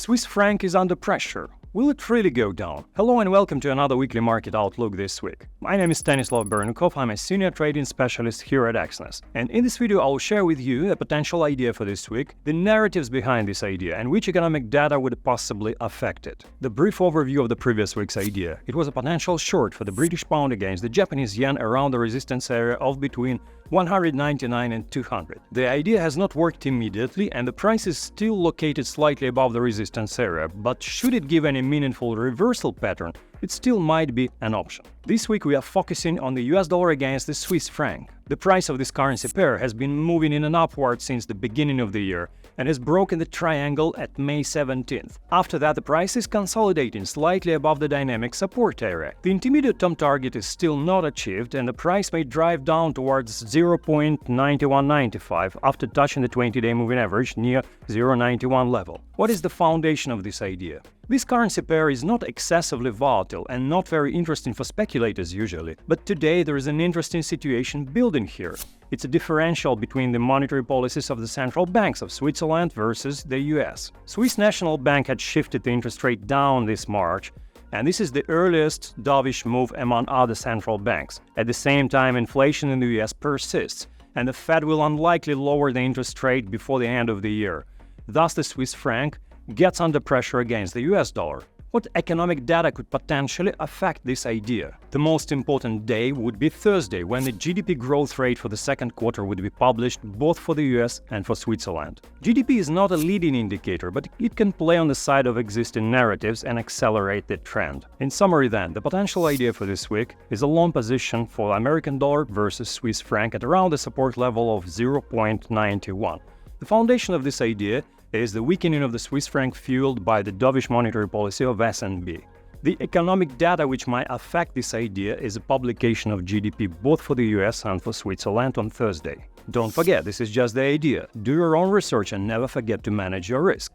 Swiss franc is under pressure. Will it really go down? Hello and welcome to another weekly market outlook this week. My name is Stanislav Bernukov, I'm a senior trading specialist here at Exness. And in this video I'll share with you a potential idea for this week, the narratives behind this idea and which economic data would possibly affect it. The brief overview of the previous week's idea. It was a potential short for the British pound against the Japanese yen around the resistance area of between 199 and 200. The idea has not worked immediately and the price is still located slightly above the resistance area, but should it give any meaningful reversal pattern, it still might be an option. This week we are focusing on the US dollar against the Swiss franc. The price of this currency pair has been moving in and upward since the beginning of the year and has broken the triangle at May 17th. After that, the price is consolidating slightly above the dynamic support area. The intermediate-term target is still not achieved and the price may drive down towards 0.9195 after touching the 20-day moving average near 0.91 level. What is the foundation of this idea? This currency pair is not excessively volatile and not very interesting for speculators usually, but today there is an interesting situation building here. It's a differential between the monetary policies of the central banks of Switzerland versus the US. Swiss National Bank had shifted the interest rate down this March, and this is the earliest dovish move among other central banks. At the same time, inflation in the US persists, and the Fed will unlikely lower the interest rate before the end of the year. Thus, the Swiss franc gets under pressure against the US dollar. What economic data could potentially affect this idea? The most important day would be Thursday, when the GDP growth rate for the second quarter would be published both for the US and for Switzerland. GDP is not a leading indicator, but it can play on the side of existing narratives and accelerate the trend. In summary then, the potential idea for this week is a long position for American dollar versus Swiss franc at around the support level of 0.91. The foundation of this idea is the weakening of the Swiss franc fueled by the dovish monetary policy of SNB. The economic data which might affect this idea is a publication of GDP both for the US and for Switzerland on Thursday. Don't forget, this is just the idea. Do your own research and never forget to manage your risk.